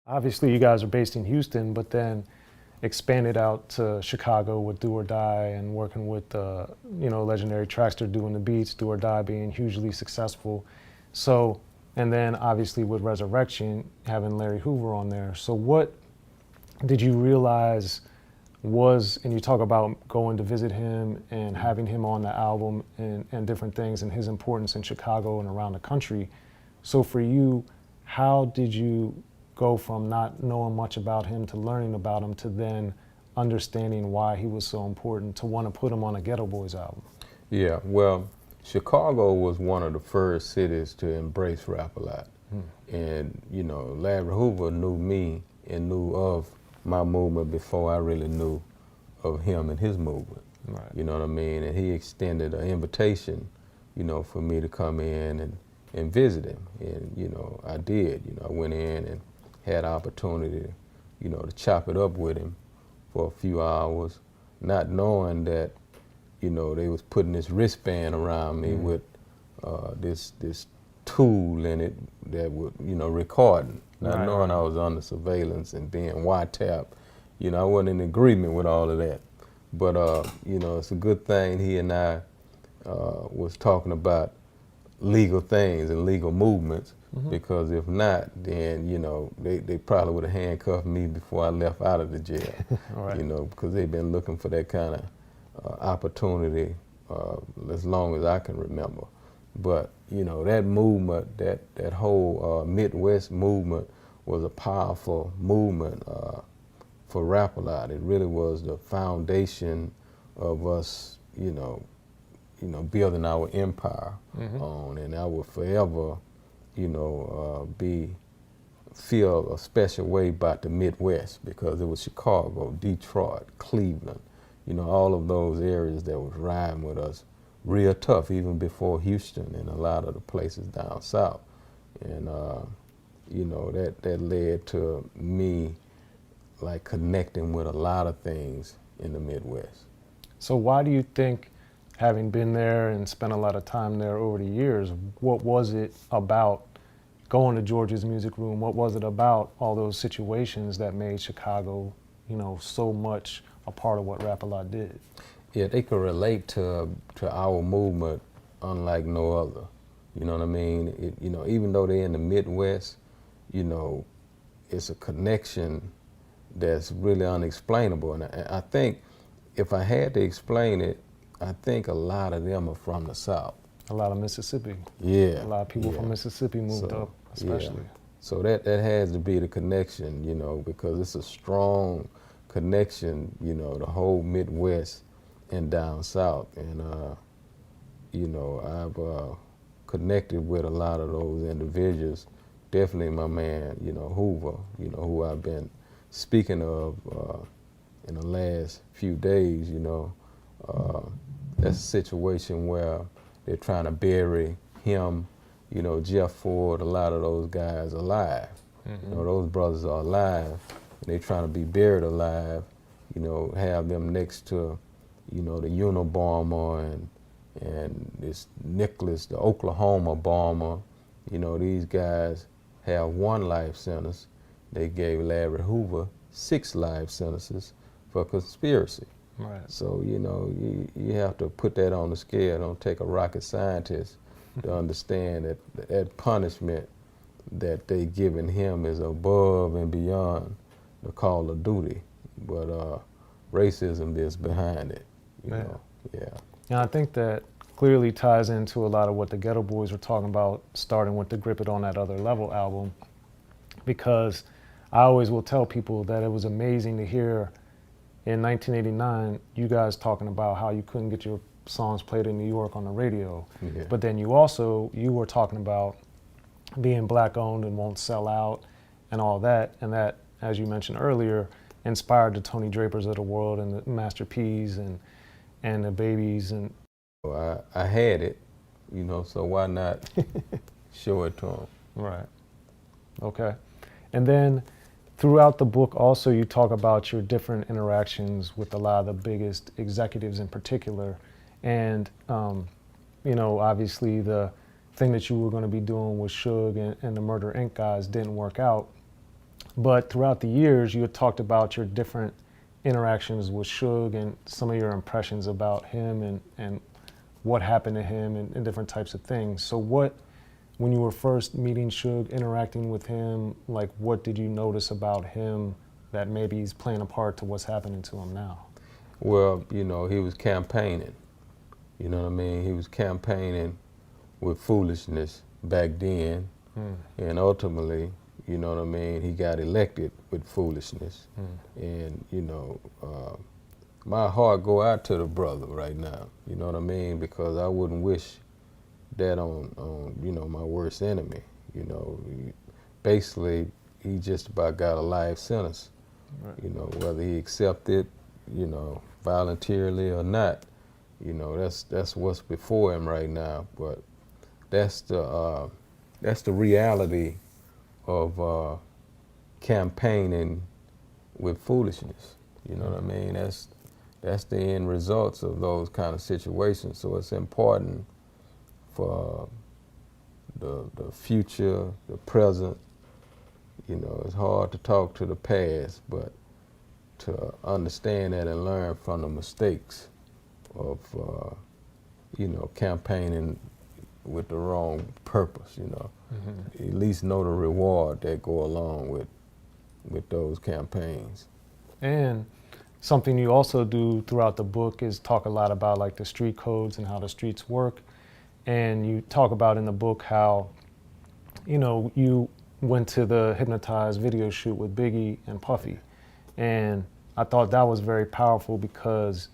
Obviously, you guys are based in Houston, but then expanded out to Chicago with Do or Die and working with, legendary Traxter doing the beats, Do or Die being hugely successful. So, and then obviously with Resurrection, having Larry Hoover on there. So what did you realize was, and you talk about going to visit him and having him on the album and different things and his importance in Chicago and around the country. So for you, how did you go from not knowing much about him to learning about him to then understanding why he was so important to want to put him on a Ghetto Boys album? Yeah, well, Chicago was one of the first cities to embrace rap a lot. And, Larry Hoover knew me and knew of my movement before I really knew of him and his movement. Right. You know what I mean? And he extended an invitation, for me to come in and visit him. And, I did. I went in and had opportunity, to chop it up with him for a few hours, not knowing that, they was putting this wristband around me with this tool in it that would, recording. Not knowing I was under surveillance and being wiretapped. I wasn't in agreement with all of that. But, it's a good thing he and I was talking about legal things and legal movements, because if not, then, they probably would have handcuffed me before I left out of the jail, because they've been looking for that kind of opportunity as long as I can remember. But, that movement, that whole Midwest movement was a powerful movement for rap a lot. It really was the foundation of us, building our empire on, and I will forever, feel a special way about the Midwest, because it was Chicago, Detroit, Cleveland, all of those areas that was riding with us real tough, even before Houston and a lot of the places down south. And, that led to me like connecting with a lot of things in the Midwest. So why do you think, having been there and spent a lot of time there over the years, what was it about going to George's Music Room? What was it about all those situations that made Chicago, so much a part of what Rap A Lot did? Yeah, they could relate to our movement unlike no other. You know what I mean? Even though they're in the Midwest, it's a connection that's really unexplainable. And I think if I had to explain it, I think a lot of them are from the South. A lot of Mississippi. Yeah. A lot of people from Mississippi moved up, especially. Yeah. So that has to be the connection, because it's a strong connection, the whole Midwest and down south. And, I've connected with a lot of those individuals. Definitely my man, Hoover, who I've been speaking of in the last few days, that's a situation where they're trying to bury him, Jeff Ford, a lot of those guys alive. Those brothers are alive, and they're trying to be buried alive, have them next to, the Unabomber and this Nicholas, the Oklahoma bomber. These guys have 1 life sentence. They gave Larry Hoover 6 life sentences for conspiracy. Right. So, you have to put that on the scale. Don't take a rocket scientist to understand that punishment that they giving him is above and beyond the call of duty. But racism is behind it, you know. Yeah. And I think that clearly ties into a lot of what the Ghetto Boys were talking about, starting with the Grip It On That Other Level album, because I always will tell people that it was amazing to hear in 1989, you guys talking about how you couldn't get your songs played in New York on the radio. Yeah. But then you were talking about being black owned and won't sell out and all that. And that, as you mentioned earlier, inspired the Tony Drapers of the world and the Master P's and the Babies. And I had it, so why not show it to them? Right. Okay. And then throughout the book also you talk about your different interactions with a lot of the biggest executives in particular. And, obviously the thing that you were going to be doing with Suge and the Murder Inc. guys didn't work out. But throughout the years, you had talked about your different interactions with Suge and some of your impressions about him and what happened to him and different types of things. So when you were first meeting Suge, interacting with him, like what did you notice about him that maybe he's playing a part to what's happening to him now? Well, you know, he was campaigning. You know what I mean? He was campaigning with foolishness back then, and ultimately, you know what I mean, he got elected with foolishness. And, you know, my heart go out to the brother right now, you know what I mean, because I wouldn't wish that on you know, my worst enemy. You know, basically, he just about got a life sentence. Right. You know, whether he accepted, you know, voluntarily or not, you know, that's what's before him right now. But that's the reality of campaigning with foolishness. You know what I mean? That's the end results of those kind of situations. So it's important for the future, the present. You know, it's hard to talk to the past, but to understand that and learn from the mistakes of, you know, campaigning with the wrong purpose, you know. At least know the reward that go along with those campaigns. And something you also do throughout the book is talk a lot about like the street codes and how the streets work. And you talk about in the book how, you know, you went to the Hypnotized video shoot with Biggie and Puffy. And I thought that was very powerful because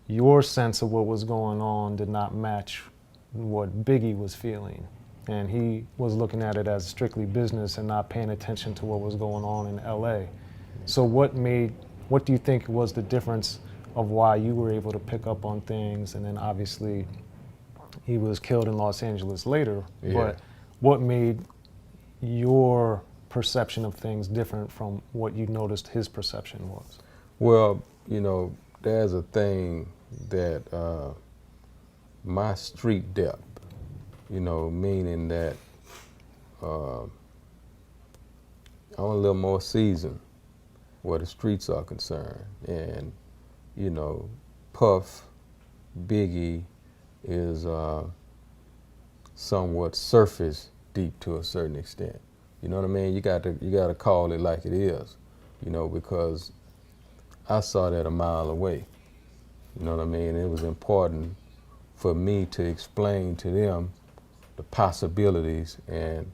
your sense of what was going on did not match what Biggie was feeling. And he was looking at it as strictly business and not paying attention to what was going on in LA. So what do you think was the difference of why you were able to pick up on things? And then obviously he was killed in Los Angeles later, but what made your perception of things different from what you noticed his perception was? Well, you know, there's a thing that my street depth, you know, meaning that I'm a little more seasoned where the streets are concerned. And, you know, Puff, Biggie is somewhat surface deep to a certain extent. You know what I mean? You got to call it like it is, you know, because I saw that a mile away. You know what I mean? It was important for me to explain to them the possibilities and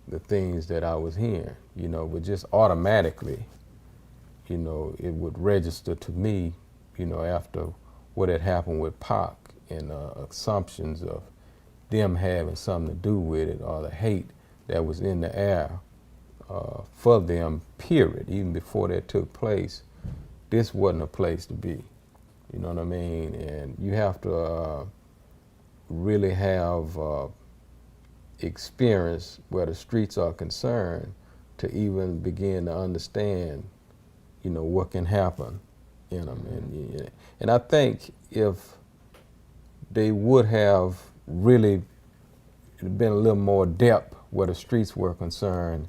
the things that I was hearing, you know, but just automatically, you know, it would register to me, you know, after what had happened with Pac and assumptions of them having something to do with it, or the hate that was in the air for them, period. Even before that took place, this wasn't a place to be. You know what I mean? And you have to really have experience where the streets are concerned to even begin to understand, you know, what can happen in them. And I think if they would have really been a little more depth where the streets were concerned,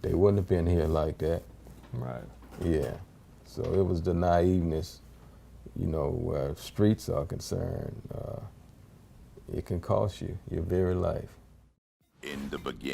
they wouldn't have been here like that. Right. Yeah. So it was the naiveness, you know, where streets are concerned. It can cost you your very life. In the beginning.